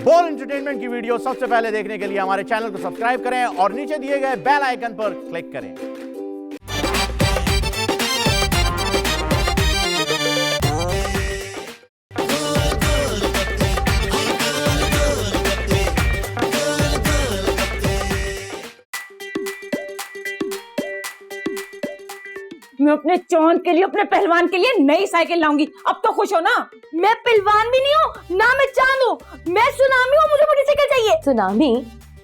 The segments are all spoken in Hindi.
बोल एंटरटेनमेंट की वीडियो सबसे पहले देखने के लिए हमारे चैनल को सब्सक्राइब करें और नीचे दिए गए बेल आइकन पर क्लिक करें। मैं अपने चांद के लिए, अपने पहलवान के लिए नई साइकिल लाऊंगी। अब तो खुश हो ना? मैं पहलवान भी नहीं हूँ, ना मैं चांद हूँ, मैं सुनामी हूँ, मुझे मोटरसाइकिल चाहिए। सुनामी,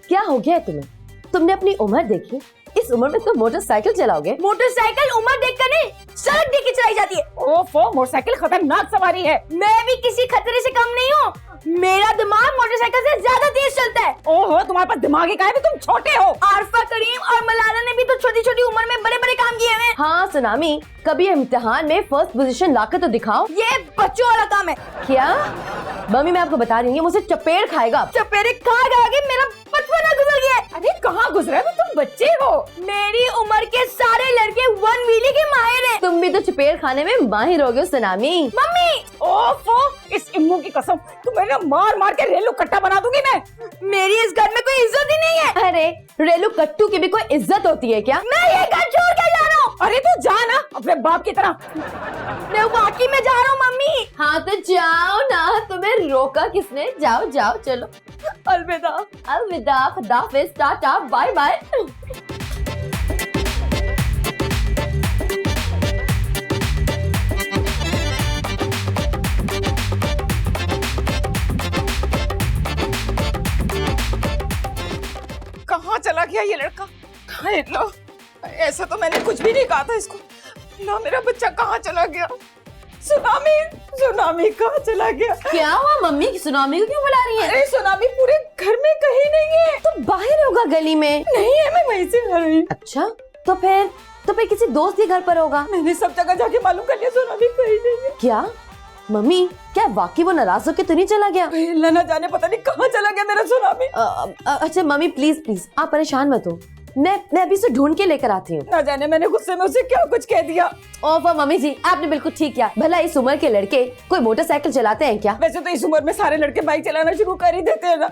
क्या हो गया है तुम्हें? तुमने अपनी उम्र देखी? इस उम्र में तुम मोटरसाइकिल चलाओगे? मोटरसाइकिल उम्र देखकर नहीं, सड़क देख के चलाई जाती है। ओफो, मोटरसाइकिल खतरनाक सवारी है। मैं भी किसी खतरे से कम नहीं हूँ, मेरा दिमाग मोटरसाइकिल से ज्यादा तेज चलता है। ओहो, तुम्हारे पास दिमाग ही कहाँ है? तुम छोटे हो। आरफा, करीम और मलाला ने भी तो छोटी छोटी उम्र में बड़े बड़े काम किए हैं। हाँ सुनामी, कभी इम्तिहान में फर्स्ट पोजीशन लाकर तो दिखाओ। ये बच्चों वाला काम है। क्या? मम्मी मैं आपको बता रही हूँ, ये मुझसे चपेट खाएगा। चपेरे खा के मेरा बचपना गुजर गया है। अरे कहाँ गुजरा है? तुम बच्चे हो। मेरी उम्र के सारे लड़के वन व्हीली के माहिर हैं। तुम भी तो चपेट खाने में माहिर हो गए सुनामी। मम्मी, ओफो, इस इम्मू की कसम, तुम्हें ना मार मार के रेलू कट्टा बना दूंगी मैं। मेरी इस घर में कोई इज्जत ही नहीं है। अरे रेलू कट्टू की भी कोई इज्जत होती है क्या? मैं ये घर छोड़ के जा रहा हूँ। अरे तू जा ना अपने बाप की तरह। मैं वाकई में जा रहा हूँ मम्मी। हाँ तो जाओ ना, तुम्हें रोका किसने? जाओ जाओ चलो। अलविदा। अलविदा, खुदाफिज, टाटा, बाय बाय। कहाँ चला गया ये लड़का? हाय लो, ऐसा तो मैंने कुछ भी नहीं कहा था इसको। ना मेरा बच्चा कहाँ चला गया? सुनामी, सुनामी कहाँ चला गया? क्या हुआ मम्मी? सुनामी को क्यों बुला रही है? अरे सुनामी पूरे घर में कहीं नहीं है। तो बाहर होगा गली में। नहीं है, मैं वहीं से आ रही। अच्छा तो फिर किसी दोस्त के घर पर होगा। मैंने सब जगह जाके मालूम कर लिया, सुनामी कहीं नहीं है। क्या मम्मी, क्या वाकई वो नाराज होकर तो नहीं चला गया? अल्लाह ना जाने पता नहीं कहाँ चला गया मेरा सुनामी। अच्छा मम्मी प्लीज प्लीज आप परेशान मत हो, मैं अभी से ढूंढ के लेकर आती हूँ। ना जाने मैंने गुस्से में उसे क्या कुछ कह दिया। ओफो मम्मी जी, आपने बिल्कुल ठीक किया। भला इस उम्र के लड़के कोई मोटरसाइकिल चलाते हैं क्या? वैसे तो इस उम्र में सारे लड़के बाइक चलाना शुरू कर ही देते हैं ना।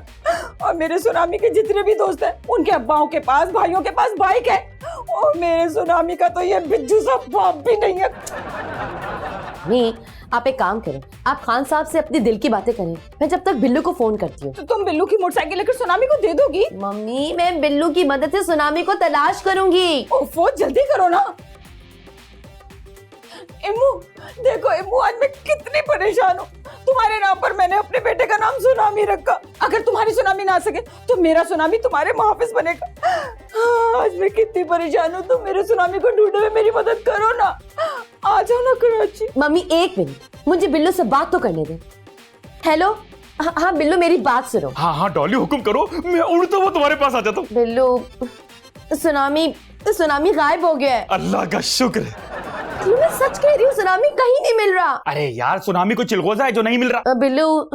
और मेरे सुनामी के जितने भी दोस्त हैं, उनके अब्बाओं के पास, भाइयों के पास बाइक है। और मेरे सुनामी का तो ये बिज्जू सा बाप भी नहीं है। नहीं, आप एक काम करें, आप खान साहब से अपनी दिल की बातें करें। मैं जब तक बिल्लू को फोन करती हूँ। तो तुम बिल्लू की मोटरसाइकिल लेकर सुनामी को दे दोगी? मम्मी मैं बिल्लू की मदद से सुनामी को तलाश करूंगी। ओफो, जल्दी करो ना। इम्मू, देखो इम्मू, आज मैं कितनी परेशान हूँ। तुम्हारे नाम पर मैंने अपने बेटे का नाम सुनामी रखा। अगर तुम्हारी सुनामी ना आ सके तो मेरा सुनामी तुम्हारे मुहाफिज बनेगा। आज मैं कितनी परेशान हूँ, तुम मेरे सुनामी को ढूंढने में मेरी मदद करो ना। आ जाओ ना कराची। मम्मी एक मिनट, मुझे बिल्लू से बात तो करने दे। हेलो, हाँ बिल्लू मेरी बात सुनो। हाँ हाँ डॉली हुक्म करो, मैं उड़ता हुआ तुम्हारे पास आ जाता हूँ। बिल्लू, सुनामी गायब हो गया है। अल्लाह का शुक्र है। मैं सच कह रही हूँ, सुनामी कहीं नहीं मिल रहा। अरे यार, सुनामी को चिलगोजा है जो नहीं मिल रहा। बिल्लू,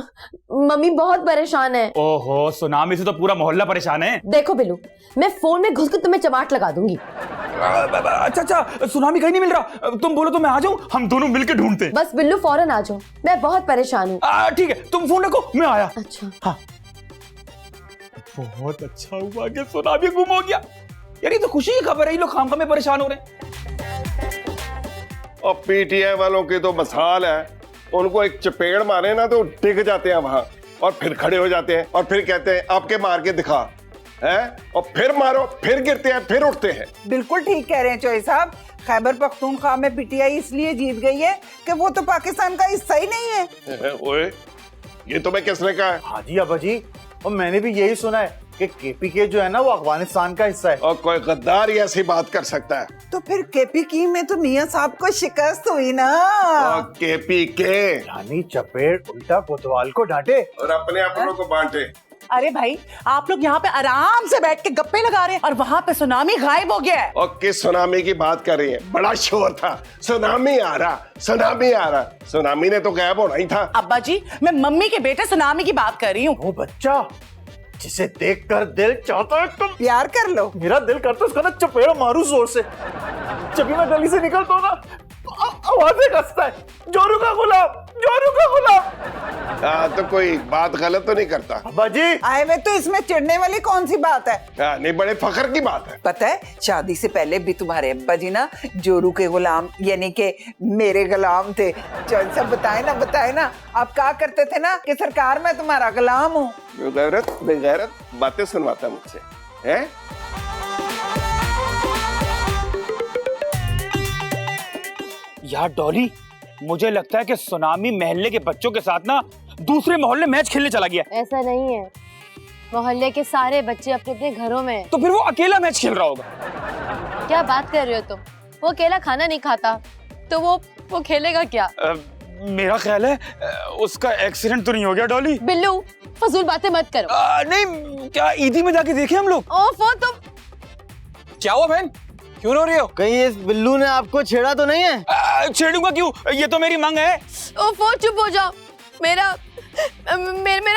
मम्मी बहुत परेशान है। ओहो, सुनामी से तो पूरा मोहल्ला परेशान है। देखो बिल्लू, मैं फोन में घुस कर तुम्हें चमाट लगा दूंगी। अच्छा, सुनामी कहीं नहीं मिल रहा। तुम बोलो तो मैं आ जाऊं, हम दोनों मिलकर ढूंढते हैं। बस बिल्लू फौरन आ जाओ, मैं बहुत परेशान हूँ। ठीक है, तुम फोन रखो, मैं आया। अच्छा हाँ, बहुत अच्छा हुआ कि सुनामी गुम हो गया। यार ये तो खुशी की खबर है, ये लोग खामखा में परेशान हो रहे हैं। और पीटीआई वालों की तो मसाल है, उनको एक चपेड़ मारे ना तो डिग जाते हैं वहां और फिर खड़े हो जाते हैं और फिर कहते हैं आपके मार के दिखा है, और फिर मारो, फिर गिरते हैं, फिर उठते हैं। बिल्कुल ठीक कह रहे हैं चौधरी साहब। खैबर पख्तूनख्वा में पीटीआई इसलिए जीत गई है कि वो तो पाकिस्तान का हिस्सा ही नहीं है। ओए, ये तुम्हें किसने कहा है? हाँ जी अब्बा जी, और मैंने भी यही सुना है कि केपीके जो है ना वो अफगानिस्तान का हिस्सा है। और कोई गद्दार ही ऐसी बात कर सकता है? तो फिर केपी में तो मियां साहब को शिकस्त हुई ना। और केपीके यानी चपेट उल्टा कोतवाल को डांटे और अपने अपनों को बांटे। अरे भाई, आप लोग यहाँ पे आराम से बैठ के गप्पे लगा रहे हैं और वहाँ पे सुनामी गायब हो गया है। और किस सुनामी की बात कर रही है? बड़ा शोर था, सुनामी आ रहा, सुनामी आ रहा। सुनामी ने तो गायब होना ही था। अब्बा जी, मैं मम्मी के बेटे सुनामी की बात कर रही हूँ। वो बच्चा जिसे देखकर दिल चाहता है तुम प्यार कर लो। मेरा दिल करता है उसका ना चपेड़ मारू जोर से। जब भी मैं गली से निकलता हूँ ना आवाजें कसता है, जोरू का गुलाम, जोरू का गुलाम। हाँ, तो कोई बात गलत तो नहीं करता। अब्बा जी, आए में तो इसमें चिढ़ने वाली कौन सी बात है? हाँ, नहीं, बड़े फखर की बात है। पता है शादी से पहले भी तुम्हारे अब्बा जी ना जोरू के गुलाम यानी के मेरे गुलाम थे। चल सब बताए ना आप क्या करते थे ना कि सरकार मैं तुम्हारा गुलाम हूँ। बेगैरत बातें सुनवाता मुझसे है। यार डॉली, मुझे लगता है कि सुनामी मोहल्ले के बच्चों के साथ ना दूसरे मोहल्ले मैच खेलने चला गया। ऐसा नहीं है, मोहल्ले के सारे बच्चे अपने अपने घरों में। तो फिर वो अकेला मैच खेल रहा होगा। क्या बात कर रहे हो तुम? वो अकेला खाना नहीं खाता तो वो खेलेगा क्या? मेरा ख्याल है उसका एक्सीडेंट तो नहीं हो गया डॉली। बिल्लू, फजूल बातें मत करो। नहीं, क्या ईदी में जाके देखे हम लोग? ओफो, तुम क्या हुआ बहन, क्यों रो रही हो? कहीं इस बिल्लू ने आपको छेड़ा तो नहीं है? छेड़ूंगा क्यों, ये तो मेरी मांग है। ओफो, चुप हो जाओ। मेरा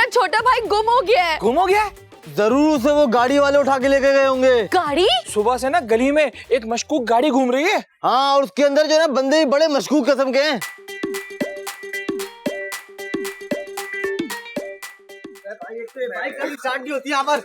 छोटा भाई गुम हो गया है। गुम हो गया? जरूर उसे वो गाड़ी वाले उठा के लेके गए होंगे। गाड़ी? सुबह से ना गली में एक मशकूक गाड़ी घूम रही है। हाँ, और उसके अंदर जो है बंदे भी बड़े मशकूक किस्म के हैं। स्टार्ट नहीं होती यहाँ पर।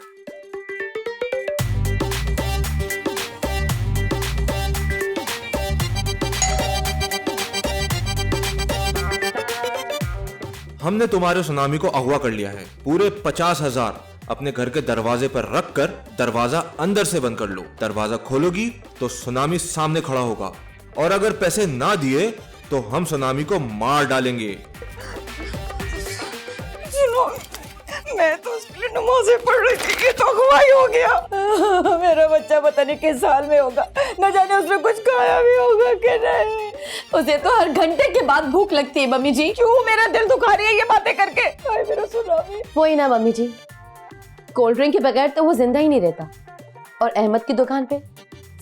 हमने तुम्हारे सुनामी को अगवा कर लिया है। पूरे 50,000 अपने घर के दरवाजे पर रख कर दरवाजा अंदर से बंद कर लो। दरवाजा खोलोगी तो सुनामी सामने खड़ा होगा, और अगर पैसे ना दिए तो हम सुनामी को मार डालेंगे। सुनो, मैं तो उसके लिए नमाज़ें पढ़ रही थी कि तो अगवाई हो गया। मेरा बच्चा पता नहीं किस हाल में होगा, न जाने उसने कुछ खाया भी होगा कि नहीं। उसे तो हर घंटे के बाद भूख लगती है मम्मी जी। क्यों मेरा दिल दुखा रही है ये बातें करके? हाय मेरा सुनामी। वही ना मम्मी जी, कोल्ड ड्रिंक के बगैर तो वो जिंदा ही नहीं रहता। और अहमद की दुकान पे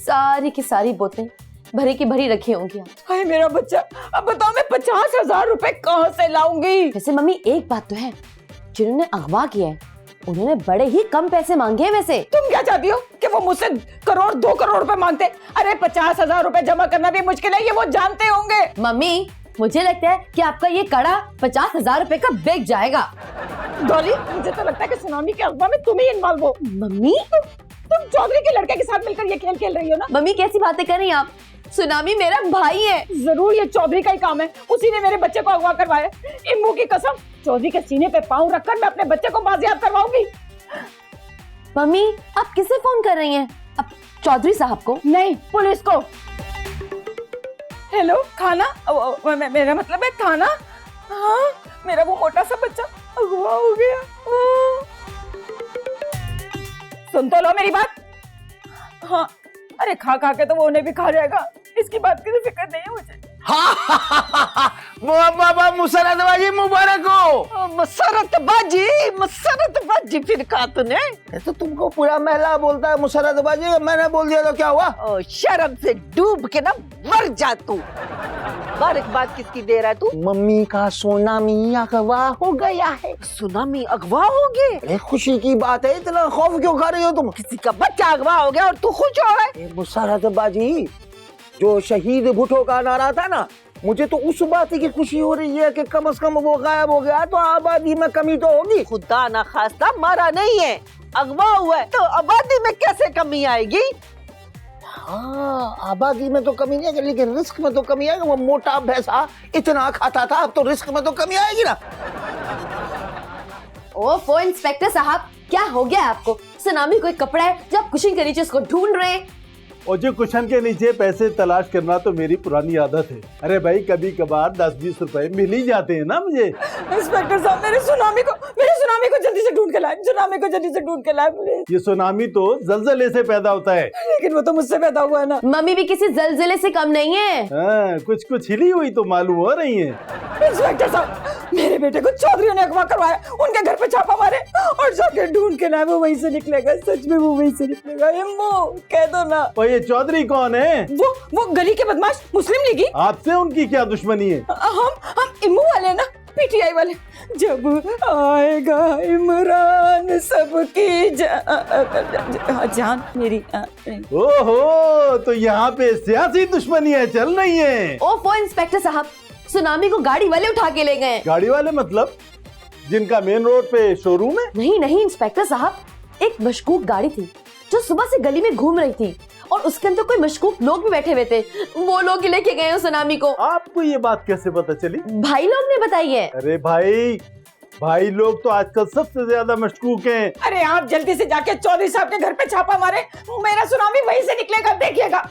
सारी की सारी बोतलें भरी की भरी रखी होंगी। हाय मेरा बच्चा, अब बताओ मैं 50,000 रुपए कहाँ से लाऊंगी? वैसे मम्मी एक बात तो है, जिन्होंने अगवा किया है उन्होंने बड़े ही कम पैसे मांगे हैं। वैसे तुम क्या चाहती हो कि वो मुझसे करोड़ 2 करोड़ रुपए मांगते? अरे 50,000 रुपए जमा करना भी मुश्किल है, ये वो जानते होंगे। मम्मी, मुझे लगता है कि आपका ये कड़ा 50,000 रुपए का बिक जाएगा। डॉली, मुझे तो लगता है कि सुनामी के अगवा में तुम ही इन्वॉल्व हो। मम्मी, तुम चौधरी के लड़के के साथ मिलकर ये खेल खेल रही हो ना? मम्मी कैसी बातें कर रही हैं आप? सुनामी मेरा भाई है। जरूर ये चौधरी का ही काम है, उसी ने मेरे बच्चे को अगवा करवाया। इम्मू की कसम, चौधरी के सीने पे पाँव रखकर मैं अपने बच्चे को बाजियाब करवाऊंगी। मम्मी, आप किसे फोन कर रही हैं? अब चौधरी साहब को? नहीं, पुलिस को। हेलो, खाना? मेरा मतलब है खाना। हाँ, मेरा वो मोटा सा बच्चा अगवा हो गया। सुन तो लो मेरी बात। हाँ, अरे खा खा के तो वो उन्हें भी खा जाएगा, इसकी बात की तो फिक्र नहीं है मुझे। बाबा मुसरतबाजी मुबारक हो। मसरतबाजी फिर कहा तूने? तो तुमको पूरा महला बोलता है मुसरतबाजी, मैंने बोल दिया तो क्या हुआ? ओ, शर्म से डूब के ना मर जा तू। मुबारकबाद किसकी दे रहा है तू? मम्मी का सुनामी अगवा हो गया है। सुनामी अगवा हो गए? अरे खुशी की बात है, इतना खौफ क्यों खा रही हो तुम? किसी का बच्चा अगवा हो गया और तू खुश हो रहा है? मुसरतबाजी, जो शहीद भुट्टो का नारा था ना, मुझे तो उस बात की खुशी हो रही है कि कम से कम वो गायब हो गया तो आबादी में कमी तो होगी। खुदा ना खास्ता मरा नहीं है, अगवा हुआ है, तो आबादी में कैसे कमी आएगी? हाँ, आबादी में तो कमी नहीं है, लेकिन रिस्क में तो कमी आएगी। वो मोटा भैंसा इतना खाता था, अब तो रिस्क में तो कमी आएगी ना। ओफो इंस्पेक्टर साहब, क्या हो गया आपको? सुनामी कोई कपड़ा है जो आप कुशन के नीचे उसको ढूंढ रहे हैं? और जो कुशन के नीचे पैसे तलाश करना तो मेरी पुरानी आदत है। अरे भाई, कभी कभार 10-20 रुपए मिल ही जाते हैं ना मुझे। इंस्पेक्टर साहब, मेरे सुनामी को जल्दी से ढूंढ के लाए, सुनामी को जल्दी से ढूंढ के लाए प्लीज। ये सुनामी तो जलजले से पैदा होता है। लेकिन वो तो मुझसे पैदा हुआ है ना। मम्मी भी किसी जलजले से कम नहीं है। हाँ, कुछ हिली हुई तो मालूम हो रही है। इंस्पेक्टर साहब, मेरे बेटे को चौधरी ने अगवा करवाया, उनके घर पे छापा मारे और जाके ढूंढ के लाए। वो वहीं से निकलेगा, सच में वो वहीं से निकलेगा। इम्मू, कह दो ना। और ये चौधरी कौन है? वो गली के बदमाश मुस्लिम लीगी। आपसे उनकी क्या दुश्मनी है? हम इम्मू वाले ना, पीटीआई वाले, जब आएगा इमरान सबकी जान मेरी। ओहो, तो यहाँ पे सियासी दुश्मनियां चल रही हैं। ओफो इंस्पेक्टर साहब, सुनामी को गाड़ी वाले उठा के ले गए। गाड़ी वाले मतलब जिनका मेन रोड पे शोरूम है? नहीं नहीं इंस्पेक्टर साहब, एक मशकूक गाड़ी थी जो सुबह से गली में घूम रही थी और उसके अंदर कोई मशकूक लोग भी बैठे हुए थे। वो लोग ही लेके गए सुनामी को। आपको ये बात कैसे पता चली? भाई लोग ने बताई है। अरे भाई लोग तो आजकल सबसे ज्यादा मशकूक हैं। अरे आप जल्दी से जाके चौधरी साहब के घर पे छापा मारे, मेरा सुनामी वहीं से निकलेगा, देखिएगा।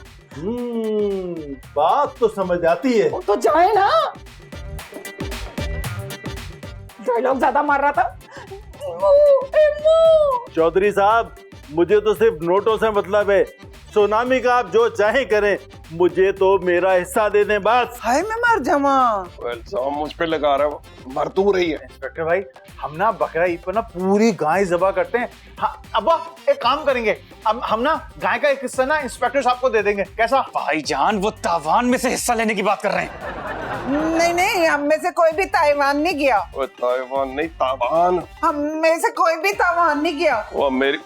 बात तो समझ आती है। तो जाए ना, डायलॉग ज्यादा मार रहा था। चौधरी साहब, मुझे तो सिर्फ नोटों से मतलब है। सुनामी का आप जो चाहे करें, मुझे तो मेरा हिस्सा दे दें बस। हाय मैं मर जावा। इल्जाम मुझ पे लगा रहा है, मर तू रही है। इंस्पेक्टर भाई, हम ना बकरा ईद पर ना पूरी गाय ज़बह करते हैं। हाँ अब्बा, एक काम करेंगे, हम ना गाय का एक हिस्सा ना इंस्पेक्टर साहब को दे देंगे, कैसा? भाईजान, वो तावान में से हिस्सा लेने की बात कर रहे हैं। नहीं, हम में से कोई भी ताइवान नहीं गया। ताइवान नहीं, तावान। हम में से कोई भी ताइवान नहीं गया। वो मेरी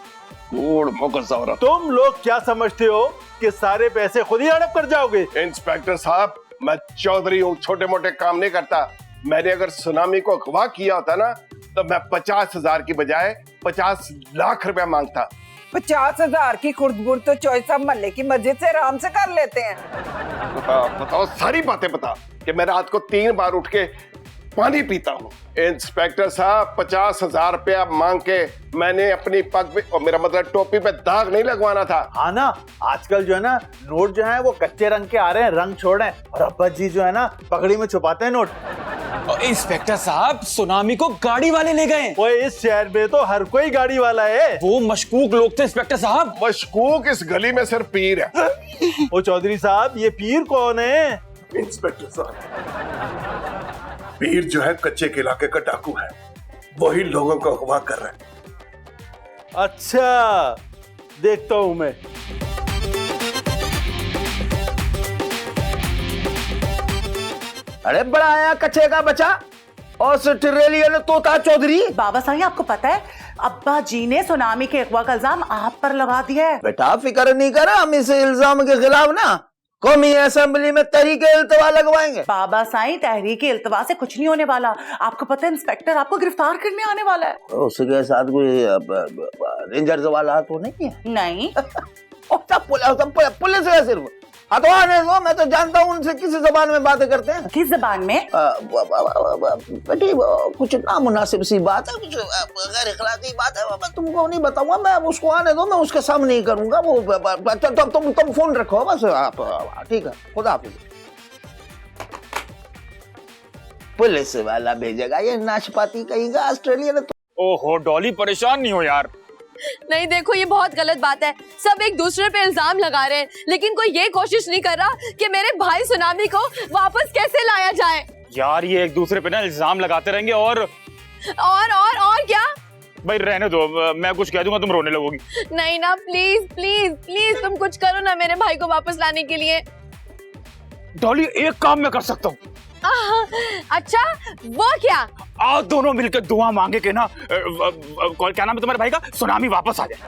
तुम लोग क्या समझते हो कि सारे पैसे खुद ही हड़प कर जाओगे? इंस्पेक्टर साहब, मैं चौधरी हूँ, छोटे मोटे काम नहीं करता। मैंने अगर सुनामी को अगवा किया होता ना, तो मैं 50,000 की बजाय 50 लाख रुपया मांगता। 50,000 की खुर्द-बुर्द तो चौधरी साहब मोहल्ले की मस्जिद से आराम से कर लेते हैं। बताओ सारी बातें बता कि मैं रात को 3 बार उठ के पानी पीता हूँ। इंस्पेक्टर साहब, 50,000 रुपया मांग के मैंने अपनी पग पे, और मेरा मतलब टोपी पे दाग नहीं लगवाना था। हाँ ना, आजकल जो है ना नोट जो है वो कच्चे रंग के आ रहे हैं, रंग छोड़ रहे हैं, और अब्बा जी जो है ना पगड़ी में छुपाते हैं नोट। और इंस्पेक्टर साहब, सुनामी को गाड़ी वाले ले गए। वो इस शहर में तो हर कोई गाड़ी वाला है। वो मशकूक लोग थे इंस्पेक्टर साहब। मशकूक इस गली में सिर्फ पीर है। ओ चौधरी साहब, ये पीर कौन है? इंस्पेक्टर साहब, पीर जो है कच्चे के इलाके का डाकू है, वही लोगों को अगवा कर रहा है। अच्छा, देखता हूं मैं। अरे बड़ा आया कच्चे का बचा और ऑस्ट्रेलियन तोता चौधरी। बाबा साहब, आपको पता है अब्बा जी ने सुनामी के अगवा का इल्जाम आप पर लगा दिया है। बेटा फिक्र नहीं करा, हम इस इल्जाम के खिलाफ ना कौमी असेंबली में तहरीक इल्तवा लगवाएंगे। बाबा साईं, तहरीक इल्तवा से कुछ नहीं होने वाला। आपको पता है इंस्पेक्टर आपको गिरफ्तार करने आने वाला है। उसके साथ कोई रेंजर्स वाला तो नहीं है? नहीं। पुलिस है सिर्फ। हाँ तो आने दो, मैं तो जानता हूँ उनसे किसी जबान में बातें करते हैं। किस जबान में? बेटी कुछ नामुनासिब सी बात है, कुछ गैर इखलाकी बात है, मैं तुमको नहीं बताऊंगा। मैं उसको आने दो, मैं उसके सामने ही करूंगा वो। तुम फोन रखो बस आप। ठीक है, खुदा हाफिज। पुलिस वाला भेजेगा ये नाशपाती कहेगा ऑस्ट्रेलिया में। ओहो डॉली, परेशान नहीं हो यार। नहीं देखो, ये बहुत गलत बात है। सब एक दूसरे पे इल्जाम लगा रहे हैं, लेकिन कोई ये कोशिश नहीं कर रहा कि मेरे भाई सुनामी को वापस कैसे लाया जाए। यार ये एक दूसरे पे ना इल्जाम लगाते रहेंगे और क्या? भाई रहने दो, मैं कुछ कह दूंगा तुम रोने लगोगी। नहीं ना, प्लीज प्लीज प्लीज तुम कुछ करो ना मेरे भाई को वापस लाने के लिए। डॉली, एक काम मैं कर सकता हूँ। अच्छा, वो क्या? आप दोनों मिलकर दुआ मांगे के ना, क्या नाम है तुम्हारे भाई का, सुनामी वापस आ जाए।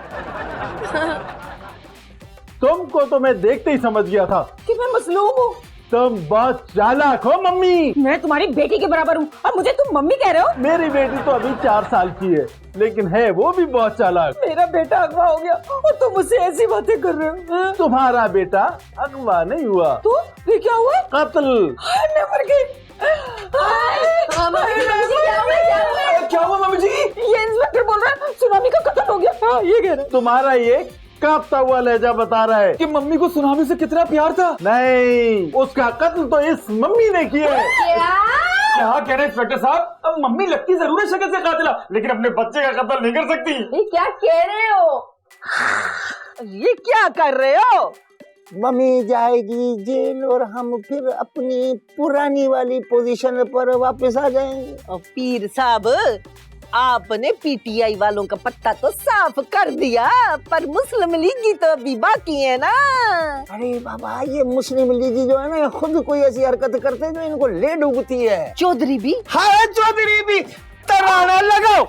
तुमको तो मैं देखते ही समझ गया था कि मैं मसलूम हूँ। तुम बहुत चालाक हो मम्मी। मैं तुम्हारी बेटी के बराबर हूँ और मुझे तुम मम्मी कह रहे हो? मेरी बेटी तो अभी 4 साल की है, लेकिन है वो भी बहुत चालाक। मेरा बेटा अगवा हो गया और तुम मुझसे ऐसी बातें कर रहे हो। तुम्हारा बेटा अगवा नहीं हुआ। तो ये क्या हुआ? कत्ल। मैं मर गई। क्या हुआ मम्मी जी? ये इंस्पेक्टर बोल रहा है सुनामी का कत्ल हो गया। हाँ, ये कह रहा है। तुम्हारा ये कांपता हुआ लहजा बता रहा है कि मम्मी को सुनामी से कितना प्यार था। नहीं, उसका कत्ल तो इस मम्मी ने किया है। क्या कह रहे इंस्पेक्टर साहब? अब मम्मी लगती जरूर है शक्ल से कातिला, लेकिन अपने बच्चे का कत्ल नहीं कर सकती। ये क्या कह रहे हो? ये क्या कर रहे हो? मम्मी जाएगी जेल और हम फिर अपनी पुरानी वाली पोजीशन पर वापस आ जाएंगे। पीर साहब, आपने पीटीआई वालों का पत्ता तो साफ कर दिया, पर मुस्लिम लीगी तो अभी बाकी है ना। अरे बाबा, ये मुस्लिम लीगी जो है ना, ये खुद कोई ऐसी हरकत करते हैं जो इनको ले डूबती है। चौधरी भी? हाँ, चौधरी भी। तराना लगाओ।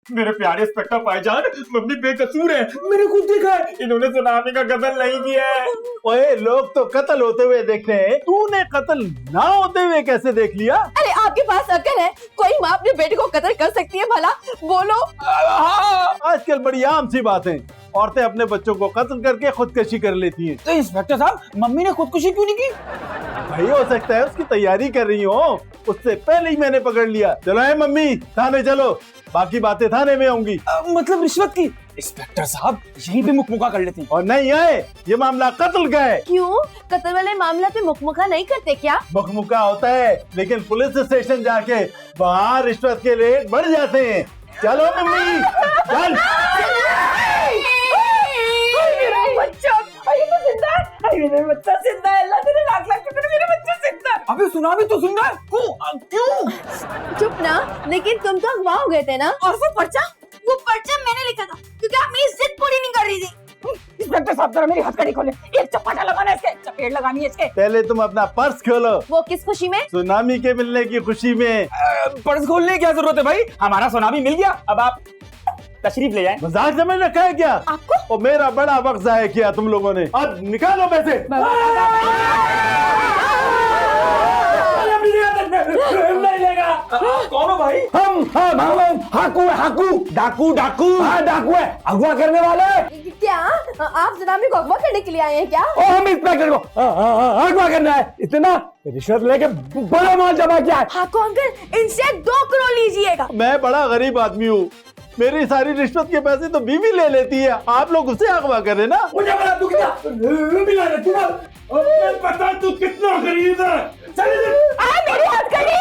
मेरे प्यारे इंस्पेक्टर भाईजान, मम्मी बेकसूर है, मैंने खुद देखा है, इन्होंने सुनामी का कत्ल नहीं किया है। ओए, लोग तो कत्ल होते हुए देख रहे हैं, तूने कत्ल ना होते हुए कैसे देख लिया? अरे आपके पास अकल है? कोई माँ अपने बेटे को कत्ल कर सकती है भला? बोलो। आजकल बड़ी आम सी बात है, औरतें अपने बच्चों को कत्ल करके खुदकशी कर लेती हैं। तो इंस्पेक्टर साहब, मम्मी ने खुदकुशी क्यों नहीं की? भाई, हो सकता है उसकी तैयारी कर रही हो, उससे पहले ही मैंने पकड़ लिया। चलो है मम्मी, थाने चलो, बाकी बातें थाने में होंगी। मतलब रिश्वत की? इंस्पेक्टर साहब, यहीं पे मुकमुका कर लेते हैं। और नहीं आए, ये मामला कत्ल का है। क्यों? कत्ल वाले मामला पे मुकमुका नहीं करते क्या? मुकमुका होता है, लेकिन पुलिस स्टेशन जाके वहाँ रिश्वत के रेट बढ़ जाते हैं। चलो मम्मी, चल। मेरा बच्चा जिंदा है, अल्लाह तेरे लाख लाख शुक्र, मेरा बच्चा जिंदा है। अबे सुनामी तो जिंदा है, क्यों? चुप ना, लेकिन तुम तो अगवा हो गए थे ना। और वो पर्चा मैंने लिखा था क्योंकि आप मेरी जिद पूरी नहीं कर रही थी। इंस्पेक्टर साहब, जरा मेरी हथकड़ी खोले, एक चपाटा लगाना है इसके, चपेट लगानी है इसके। पहले तुम अपना पर्स खोलो। वो किस खुशी में? सुनामी के मिलने की खुशी में। पर्स खोलने की क्या जरूरत है भाई, हमारा सुनामी मिल गया, अब आप तशरीफ ले जाएं। मजाक समझ रखा है क्या आपको? और मेरा बड़ा वक्त जाया किया तुम लोगों ने। अब निकालो पैसे। नहीं लेगा। कौन हो भाई? हम हाकू डाकू। हाँ, डाकू है, अगवा करने वाले। क्या आप सुनामी को अगवा करने के लिए आए हैं क्या? हम इंस्पेक्टर को अगवा करना है, इतना रिश्वत लेके बड़ा माल जमा किया है। हाँ अंकल, इनसे 2 करोड़ लीजिएगा। मैं बड़ा गरीब आदमी हूँ, मेरी सारी रिश्वत के पैसे तो बीवी ले लेती है, आप लोग उससे अगवा करे ना। मुझे बड़ा दुख था, मिला रे तू, पता तू कितना गरीब है। चल मेरी हथकड़ी।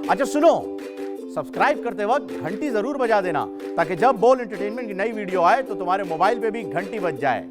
अच्छा सुनो, सब्सक्राइब करते वक्त घंटी जरूर बजा देना, ताकि जब बोल एंटरटेनमेंट की नई वीडियो आए तो तुम्हारे मोबाइल पे भी घंटी बज जाए।